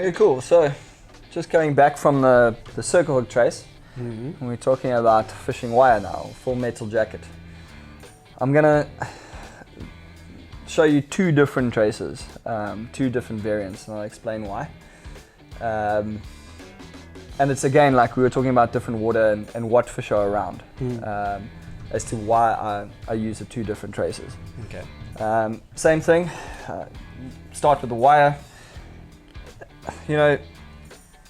Okay, cool. So, just coming back from the circle hook trace, and we're talking about fishing wire now, full metal jacket. I'm gonna show you two different traces, two different variants, and I'll explain why. And it's again like we were talking about different water and what fish are around, as to why I use the two different traces. Okay. Same thing. Start with the wire. You know,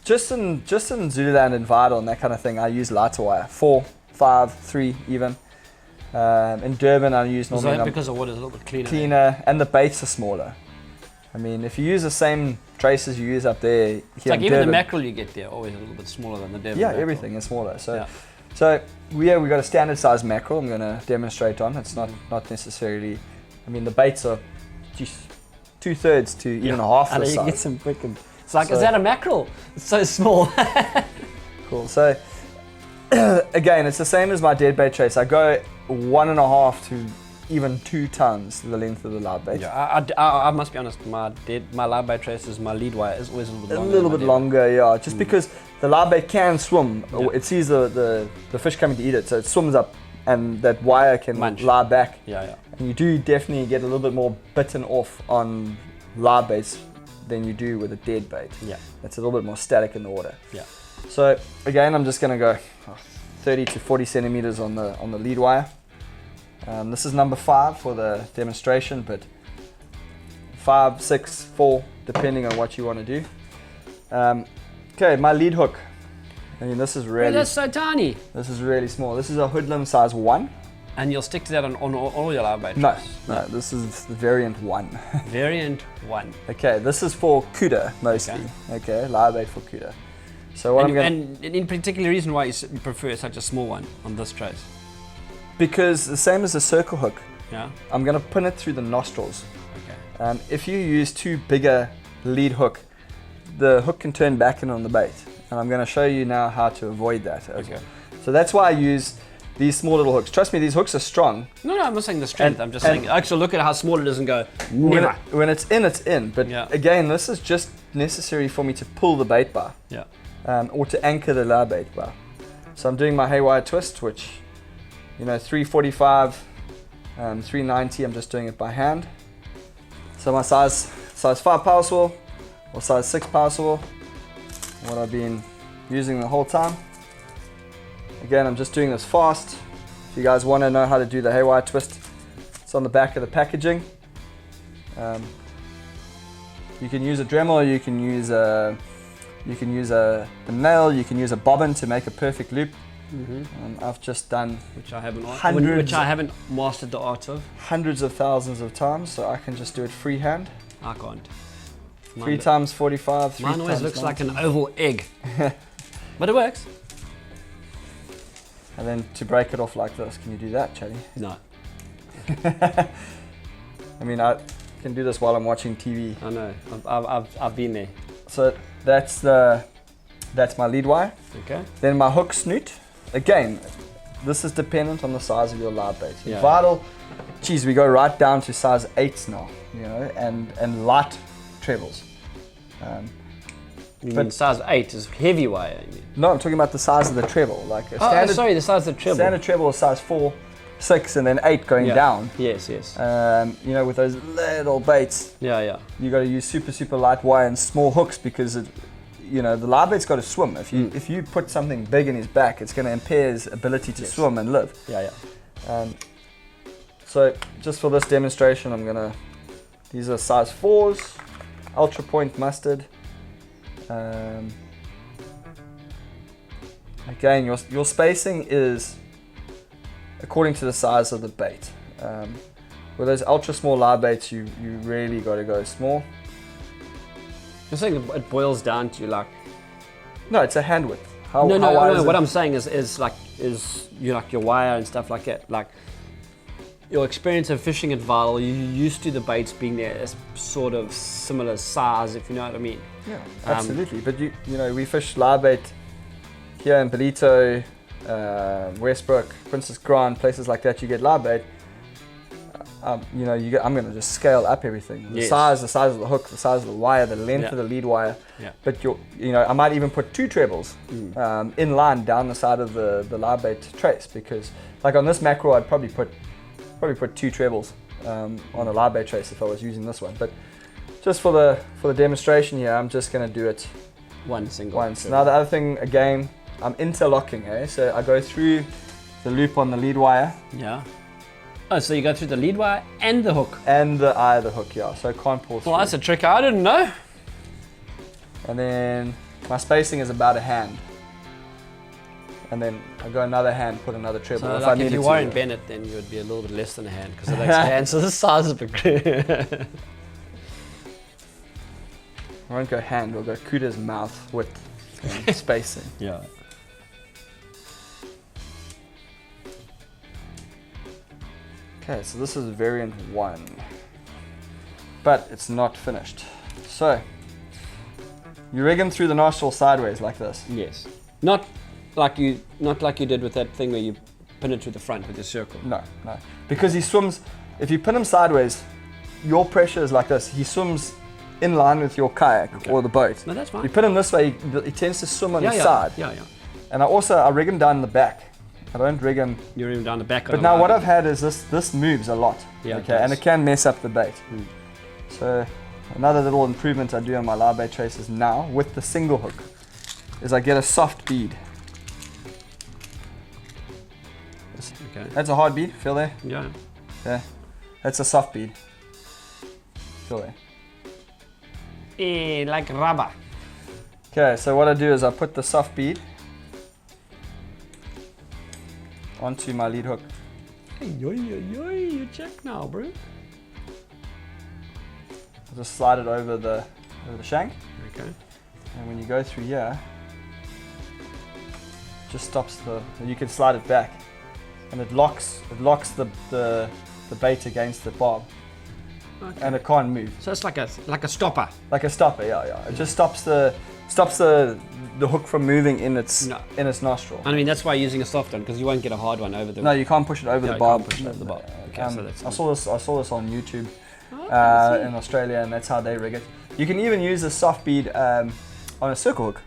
just in Zululand and Vidal and that kind of thing, I use lighter wire, 4, 5, 3 even. In Durban, I use normally. Is that because the water is a little bit cleaner? Cleaner, and the baits are smaller. I mean, if you use the same traces you use up there, here It's like in even Durban, the mackerel you get there always a little bit smaller than the Durban. yeah, mackerel. everything is smaller. So, Yeah. so we got a standard size mackerel. I'm going to demonstrate on. It's not necessarily. I mean, the baits are, geez, 2/3 to even half And the you get size. some freaking. It's like, So- is that a mackerel? It's so small. Cool. So again, it's the same as my dead bait trace. I go 1.5 to even 2 tons the length of the live bait. Yeah, I must be honest. My live bait traces, my lead wire is always a little bit A longer. little than bit my dead longer, yeah. Just because the live bait can swim, Yeah. it sees the fish coming to eat it, so it swims up, and that wire can Munch. lie back. bait. Yeah, yeah. And you do definitely get a little bit more bitten off on live baits than you do with a dead bait. Yeah. It's a little bit more static in the water. Yeah. So again, I'm just going to go 30 to 40 centimeters on the lead wire. This is number 5 for the demonstration, but 5, 6, 4, depending on what you want to do. Okay, my lead hook. I mean, this is Well, really that's so tiny. small. This is a hoodlum size 1. And you'll stick to that on all your live bait No, traces? no, this is the variant 1. Variant 1. Okay, this is for cuda mostly. Okay, live bait for cuda. So what I'm going And in particular reason why you prefer such a small one on this trace? because the same as the circle hook, Yeah. I'm going to pin it through the nostrils. Okay. If you use too bigger lead hook, the hook can turn back in on the bait. And I'm going to show you now how to avoid that. Okay. So that's why I use these small little hooks. Trust me, these hooks are strong. No, I'm not saying the strength. And- I'm just and- saying actually look at how small it is and go. When, Never. when it's in, it's in. But Yeah. again, this is just necessary for me to pull the bait bar, Yeah. or to anchor the live bait bar. So I'm doing my haywire twist, which, 345, 390. I'm just doing it by hand. So my size 5 power saw or size 6 power saw, what I've been using the whole time. Again, I'm just doing this fast. If you guys want to know how to do the haywire twist, it's on the back of the packaging. You can use a Dremel, you can use a nail, you can use a bobbin to make a perfect loop. I've just done Which I haven't Hundreds- which I haven't mastered the art of. hundreds of thousands of times, so I can just do it freehand. I can't. 3 times 45, 3 Mine always times looks like 90. an oval egg. But it works. And then to break it off like this, can you do that, Chatty? No, I mean, I can do this while I'm watching TV. I know. I've been there. So that's my lead wire. Okay. Then my hook snoot. Again, this is dependent on the size of your live bait. In Yeah. Vidal, geez, we go right down to size 8s now, and light trebles. You But- mean size 8 is heavy wire, you mean? No, I'm talking about the size of the treble. Like a Oh, standard, sorry, the size of the treble. standard treble is size 4, 6, and then 8 going Yeah. down. Yes, yes. With those little baits, Yeah. you got to use super light wire and small hooks because the live bait's got to swim. If you put something big in his back, it's going to impair his ability to swim and live. Yeah. So just for this demonstration, these are size 4s, ultra point mustard. Again, your spacing is according to the size of the bait. With those ultra small live baits, you really got to go small. You're saying it boils down to like. No, it's a hand width. How No. wide is What it? I'm saying is your wire and stuff like that. Like your experience of fishing at Vidal, you're used to the baits being there as sort of similar size, if you know what I mean. Yeah, absolutely. But we fish live bait here in Belito, Westbrook, Princess Grant, places like that. You get live bait. you know, I'm going to just scale up everything. The Yes. size of the hook, the size of the wire, the length Yeah. of the lead wire. Yeah. But you know, I might even put 2 trebles in line down the side of the live bait trace, because like on this mackerel, I'd probably put 2 trebles on a live bait trace if I was using this one. But just for the demonstration here, I'm just going to do it One single. once. treble. Now the other thing, again, I'm interlocking, so I go through the loop on the lead wire Yeah. Oh, so you go through the lead wire and the hook. and the eye of the hook, yeah, so I can't pull through. Well, that's a trick I didn't know. And then my spacing is about a hand. And then I go another hand, put another treble. So if like I if needed you to. weren't Bennett, then you would be a little bit less than a hand, because it takes a hand. So the size of the I won't go hand, we'll go Kuda's mouth width and spacing. Yeah. Okay, so this is variant 1. But it's not finished. So, you rig him through the nostril sideways like this. Yes. Not like you did with that thing where you pin it through the front with your circle. No. Because he swims, if you pin him sideways, your pressure is like this. He swims in line with your kayak or the boat. No, that's fine. You pin him this way, he tends to swim on yeah, the yeah. side. Yeah. And I rig him down the back. I don't rig him. You're even down the back. But now what I've had is this moves a lot. Yeah, it okay, and does. it can mess up the bait. So another little improvement I do on my live bait traces now with the single hook is I get a soft bead. Okay. That's a hard bead, feel there? Yeah. Yeah. That's a soft bead. Feel there. Like rubber. Okay, so what I do is I put the soft bead onto my lead hook. You check now, bro. I just slide it over the shank, Okay. and when you go through here, it just stops you can slide it back, and it locks the bait against the barb, and it can't move. So it's like a stopper. Like a stopper, yeah. It just stops the hook from moving in its nostril. I mean, that's why you're using a soft one, because you won't get a hard one over the. No, you can't push it over Yeah, the you barb. can't push it over the barb. Okay, so that's I saw this on YouTube I see. in Australia, and that's how they rig it. You can even use a soft bead on a circle hook.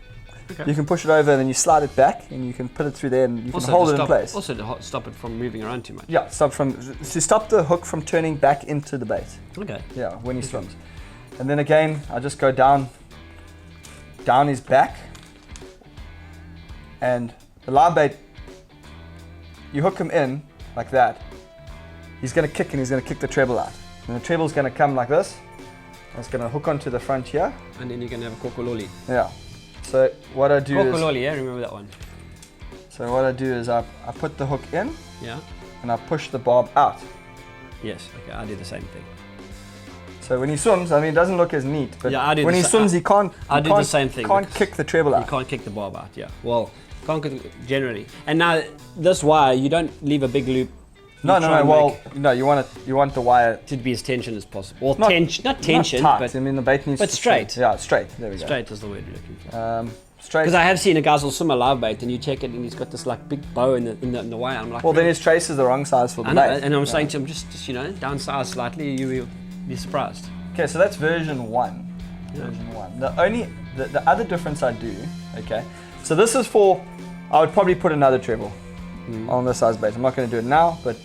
Okay. You can push it over, and then you slide it back, and you can put it through there, and you can hold it in place. Also to stop it from moving around too much. Yeah, to stop the hook from turning back into the bait. Okay. Yeah, when he swims. And then again, I just go down his back, and the live bait, you hook him in like that. He's going to kick, and he's going to kick the treble out. And the treble's going to come like this. And it's going to hook onto the front here. And then you can have a kokololi. Yeah. So what I do is, Kokololi, yeah, remember that one. I put the hook in, Yeah. and I push the barb out. Yes. Okay, I do the same thing. So when he swims, I mean, it doesn't look as neat, but Yeah, I do when the he swims, he can't. I he do the can't- same thing Can't because kick the treble You out. can't kick the barb out. Yeah. Well, can't kick generally. And now this wire, you don't leave a big loop. You No. try and Well, no. You want the wire to be as tension as possible. Well, Not- not tension, not tight. but I mean, the bait needs but to straight. swim. Yeah, straight. There we go. straight is the word you're looking for. Straight. Because I have seen a guy will swim a live bait, and you check it, and he's got this like big bow in the wire. I'm like, Well, then "Really?" his trace is the wrong size for the I know, bait. and I'm saying to him, just downsize slightly, you will be surprised. Okay, so that's version 1. Version 1. The other difference I do, okay, so this is for, I would probably put another treble on this size bait. I'm not going to do it now, but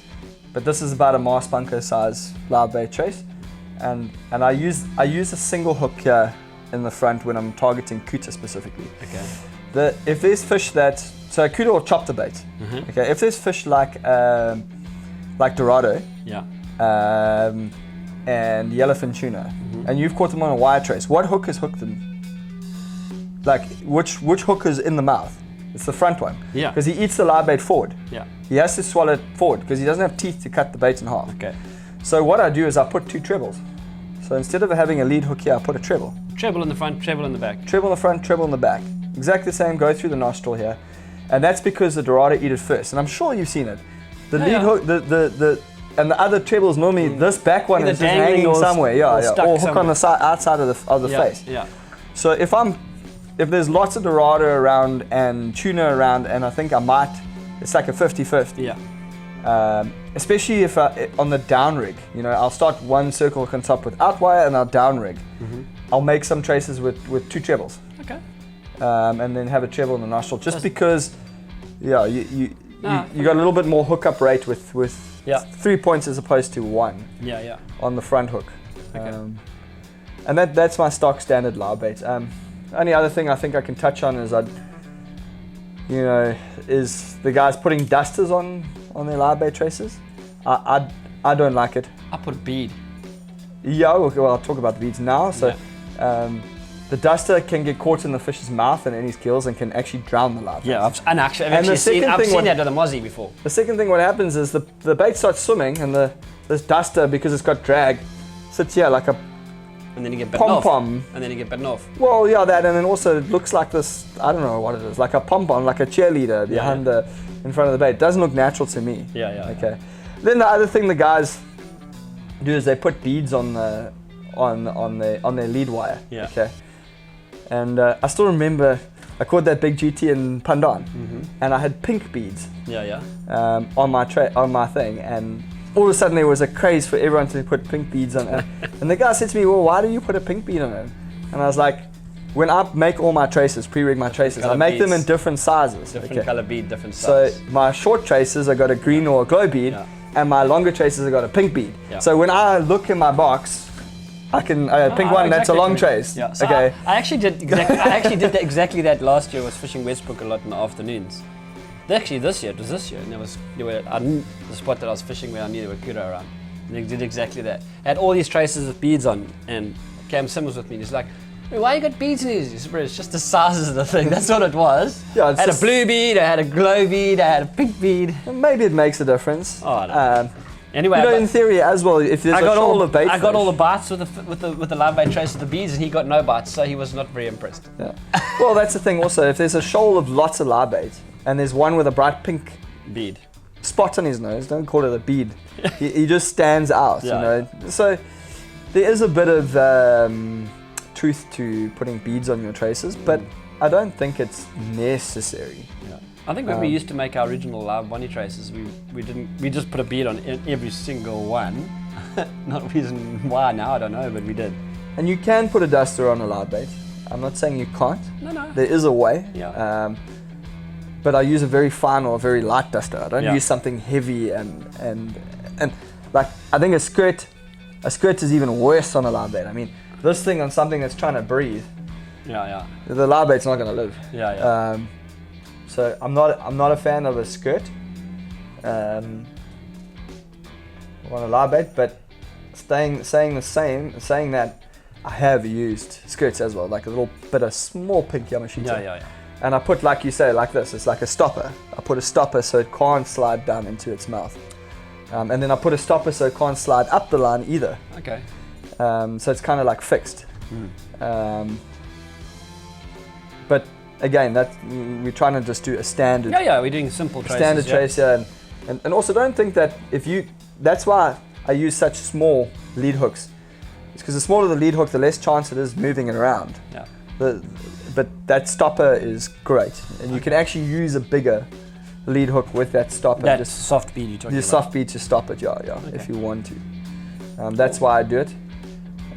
this is about a Mars bunker size live bait trace, and I use a single hook here in the front when I'm targeting Kuta specifically. Okay. If there's fish so Kuta will chop the bait. Okay, if there's fish like Dorado, Yeah. and yellowfin tuna, and you've caught them on a wire trace, what hook has hooked them? Like, which hook is in the mouth? It's the front one. Yeah. Because he eats the live bait forward. Yeah. He has to swallow it forward because he doesn't have teeth to cut the bait in half. Okay. So what I do is I put 2 trebles. So instead of having a lead hook here, I put a treble. Treble in the front, treble in the back. Treble in the front, treble in the back. Exactly the same, go through the nostril here. And that's because the Dorado eat it first. And I'm sure you've seen it. The Yeah, lead yeah. hook, and the other treble is normally this back one Either is just dangling hanging or somewhere, or stuck or hook on somewhere. the side, outside of the Yeah. face. Yeah. So if there's lots of Dorado around and tuna around, and I think it's like a 50-50. Yeah. Especially if on the down rig, you know, I'll start one circle hook on top without wire and I'll down rig. I'll make some traces with 2 trebles. Okay. And then have a treble in the nostril, just because, yeah, you got a little bit more hookup rate with 3 points as opposed to 1. Yeah. On the front hook. Okay. And that's my stock standard live bait. Only other thing I think I can touch on is is the guys putting dusters on their live bait traces. I don't like it. I put a bead. Yeah, well, I'll talk about the beads now. So, the duster can get caught in the fish's mouth and in his gills and can actually drown the live bait. Yeah, I've actually seen that with a mozzie before. The second thing what happens is the bait starts swimming and this duster, because it's got drag, sits here like a and then you get bitten off. Pom-pom. And then you get bitten off. Well, yeah, that, and then also it looks like this, I don't know what it is, like a pom-pom, like a cheerleader behind in front of the bait. It doesn't look natural to me. Yeah. Okay. Then the other thing the guys do is they put beads on their lead wire. Yeah. Okay. And I still remember I caught that big GT in Pandan, and I had pink beads. Yeah. On my thing, and all of a sudden there was a craze for everyone to put pink beads on it. And the guy said to me, well, why do you put a pink bead on it? And I was like, when I make all my traces, pre-rig my traces, I make them in different sizes. Different color bead, different size. So my short traces, I got a green or a glow bead, and my longer traces, I got a pink bead. Yeah. So when I look in my box, I can pink one. That's a long trace. Yeah. So okay. I actually did exactly that last year. I was fishing Westbrook a lot in the afternoons. Actually, this year, and I knew the spot that I was fishing where I knew there were kura around. And they did exactly that. I had all these traces with beads on, and Cam Sim was with me, and he's like, hey, why you got beads in these? He said, bro, it's just the sizes of the thing. That's what it was. Yeah, I had a blue bead, I had a glow bead, I had a pink bead. Maybe it makes a difference. Oh, no. Anyway, in theory as well, if there's a shoal of bait I got fish. all the bites with the live bait trace with the beads, and he got no bites, so he was not very impressed. Yeah. Well, that's the thing also. If there's a shoal of lots of live bait, and there's one with a bright pink bead spot on his nose, don't call it a bead. he just stands out, you know. So there is a bit of truth to putting beads on your traces, but I don't think it's necessary. Yeah. I think when we used to make our original live bunny traces, we just put a bead on every single one. Not reason why now, I don't know, but we did. And you can put a duster on a live bait. I'm not saying you can't. No. There is a way. Yeah. But I use a very fine or a very light duster. I don't use something heavy and like I think a skirt is even worse on a live bait. I mean, this thing on something that's trying to breathe. Yeah. The live bait's not going to live. Yeah. So I'm not a fan of a skirt on a live bait, but saying that I have used skirts as well, like a little bit of small pink Yamashita. Yeah. And I put, like you say, like this. It's like a stopper. I put a stopper so it can't slide down into its mouth. And then I put a stopper so it can't slide up the line either. Okay. So it's kind of like fixed. But again, we're trying to just do a standard. Yeah. We're doing simple traces. Standard trace, and also don't think that that's why I use such small lead hooks. It's because the smaller the lead hook, the less chance it is moving it around. Yeah. But that stopper is great, and you can actually use a bigger lead hook with that stopper. That's soft bead you're talking about. Soft bead to stop it, Okay. if you want to. That's why I do it.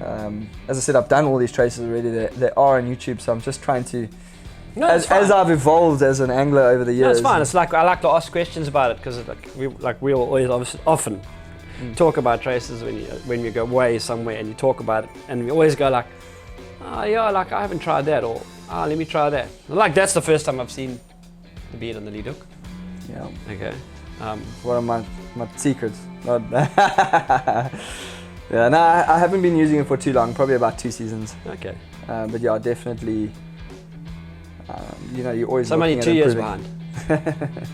As I said, I've done all these traces already. They are on YouTube, so I'm just trying to. No, as I've evolved as an angler over the years. No, it's fine. It's like I like to ask questions about it because we always often talk about traces when you go away somewhere and you talk about it, and we always go like, oh yeah, like I haven't tried that, or oh, let me try that. Like that's the first time I've seen the bead on the lead hook. Yeah. Okay. One of my secrets. Yeah, no, I haven't been using it for too long, probably about 2 seasons. Okay. But yeah, definitely, you're always so I'm only looking 2 at years improving. behind.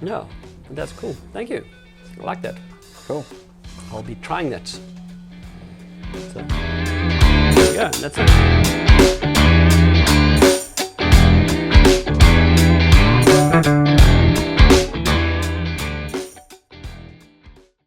Yeah, that's cool. Thank you. I like that. Cool. I'll be trying that. So, yeah, that's it.